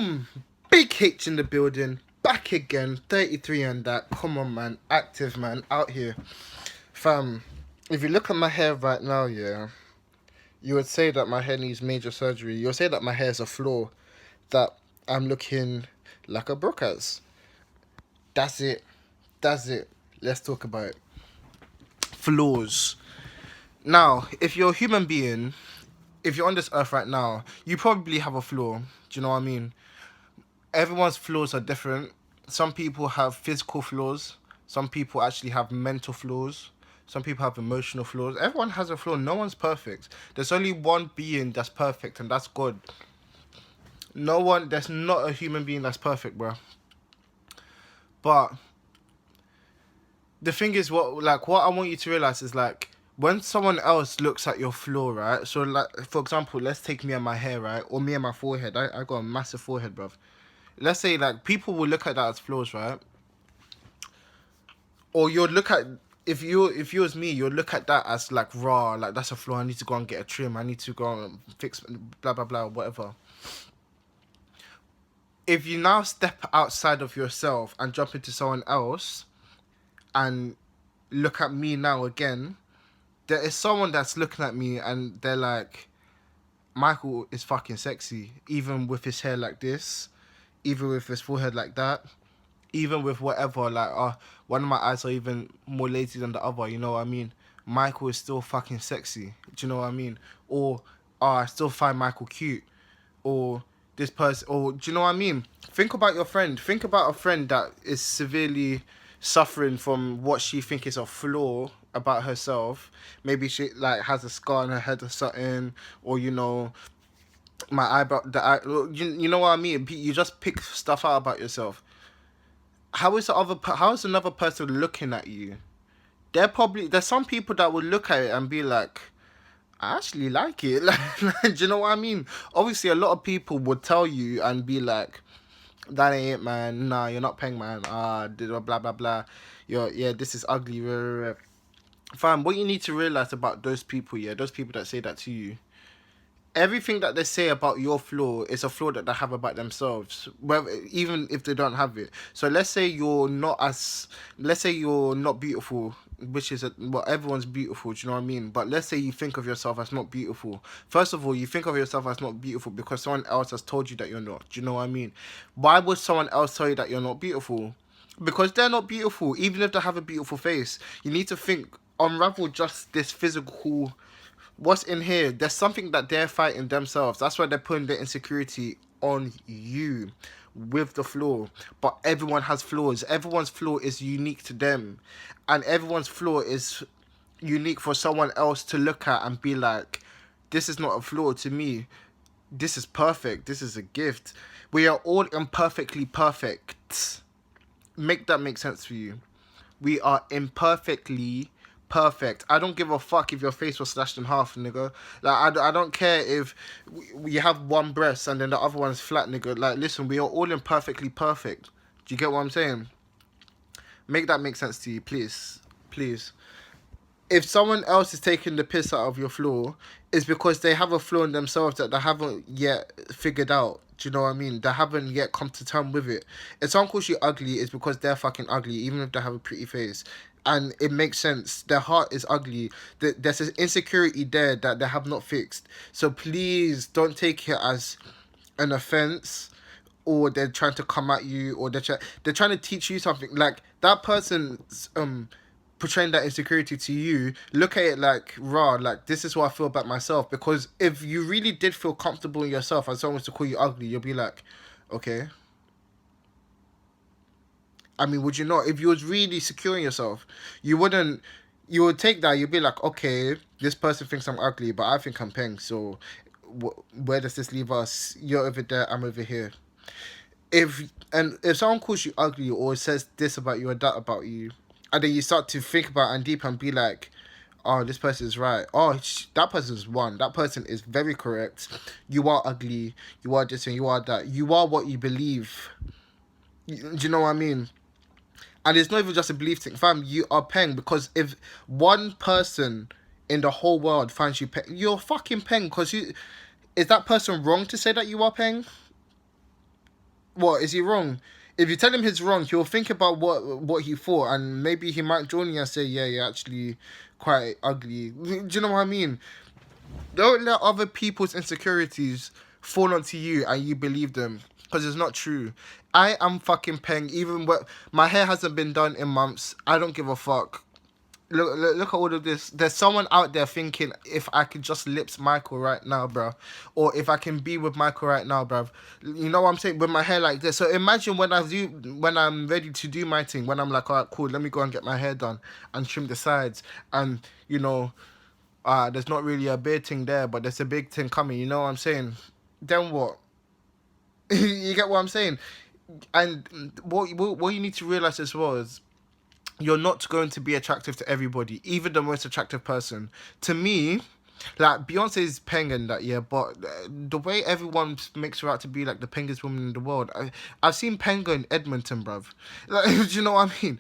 Boom! Big H in the building. Back again. 33 and that. Come on, man. Active, man. Out here. Fam, if you look at my hair right now, yeah, you would say that my hair needs major surgery. You would say that my hair is a flaw. That I'm looking like a Brookers. That's it. That's it. Let's talk about it. Flaws. Now, if you're a human being, if you're on this earth right now, you probably have a flaw. Do you know what I mean? Everyone's flaws are different. Some people have physical flaws. Some people actually have mental flaws. Some people have emotional flaws. Everyone has a flaw. No one's perfect. There's only one being that's perfect, and that's God. There's not a human being that's perfect, bro. But the thing is, what I want you to realize is like, when someone else looks at your flaw, right? So like, for example, let's take me and my hair, right? Or me and my forehead. I got a massive forehead, bruv. Let's say like people will look at that as flaws, right? Or you'll look at, if you was me, you'll look at that as like raw, like that's a flaw. I need to go and get a trim. I need to go and fix blah blah blah whatever. If you now step outside of yourself and jump into someone else and look at me now again, there is someone that's looking at me and they're like, Michael is fucking sexy, even with his hair like this, even with his forehead like that, even with whatever, like, one of my eyes are even more lazy than the other, you know what I mean? Michael is still fucking sexy, do you know what I mean? Or, I still find Michael cute. Or this person, or do you know what I mean? Think about your friend. Think about a friend that is severely suffering from what she think is a flaw about herself. Maybe she like has a scar on her head or something, or my eyebrow. You know what I mean? You just pick stuff out about yourself. How is another person looking at you? There's some people that will look at it and be like, I actually like it. Like, do you know what I mean? Obviously, a lot of people would tell you and be like, that ain't it, man. Nah, you're not paying, man. Blah, blah, blah. Yeah, this is ugly. Rah, rah, rah. Fam, what you need to realize about those people, yeah, those people that say that to you, everything that they say about your flaw is a flaw that they have about themselves, whether, even if they don't have it. So let's say you're not beautiful, which is well, everyone's beautiful, do you know what I mean? But let's say you think of yourself as not beautiful. First of all, you think of yourself as not beautiful because someone else has told you that you're not, do you know what I mean? Why would someone else tell you that you're not beautiful? Because they're not beautiful, even if they have a beautiful face. You need to unravel just this physical, what's in here. There's something that they're fighting themselves. That's why they're putting their insecurity on you with the flaw. But everyone has flaws. Everyone's flaw is unique to them, and everyone's flaw is unique for someone else to look at and be like, this is not a flaw to me, this is perfect, this is a gift. We are all imperfectly perfect. Make that make sense for you. We are imperfectly perfect. I don't give a fuck if your face was slashed in half, nigga. Like, I don't care if you have one breast and then the other one's flat, nigga. Like, listen, we are all imperfectly perfect. Do you get what I'm saying? Make that make sense to you, please. Please. If someone else is taking the piss out of your flaw, it's because they have a flaw in themselves that they haven't yet figured out. Do you know what I mean? They haven't yet come to terms with it. If someone calls you ugly, it's because they're fucking ugly, even if they have a pretty face. And it makes sense. Their heart is ugly. There's an insecurity there that they have not fixed. So please don't take it as an offense, or they're trying to come at you, or they're trying to teach you something. Like, that person's portraying that insecurity to you, look at it like, raw, like, this is what I feel about myself. Because if you really did feel comfortable in yourself and someone was to call you ugly, you'll be like, okay. I mean, would you not? If you was really secure in yourself, you would take that, you'd be like, okay, this person thinks I'm ugly, but I think I'm peng, so where does this leave us? You're over there, I'm over here. If someone calls you ugly or says this about you or that about you, and then you start to think about it and deep and be like, oh, this person is right. Oh, that person's one. That person is very correct. You are ugly. You are this and you are that. You are what you believe. Do you know what I mean? And it's not even just a belief thing. Fam, you are peng, because if one person in the whole world finds you peng, you're fucking peng, because is that person wrong to say that you are peng? What is he wrong? If you tell him he's wrong, he'll think about what he thought, and maybe he might join you and say, "Yeah, you're actually quite ugly." Do you know what I mean? Don't let other people's insecurities fall onto you and you believe them, because it's not true. I am fucking peng. Even what my hair hasn't been done in months. I don't give a fuck. Look at all of this. There's someone out there thinking if I could just lips Michael right now, bro, or if I can be with Michael right now, bro. You know what I'm saying? With my hair like this. So imagine when I'm ready to do my thing. When I'm like, all right, cool. Let me go and get my hair done and trim the sides, and you know, there's not really a big thing there, but there's a big thing coming. You know what I'm saying? Then what? You get what I'm saying? And what you need to realize as well is you're not going to be attractive to everybody, even the most attractive person. To me, like Beyonce's penguin that year, but the way everyone makes her out to be like the penguinest woman in the world, I've seen Penguin in Edmonton, bruv. Like, do you know what I mean?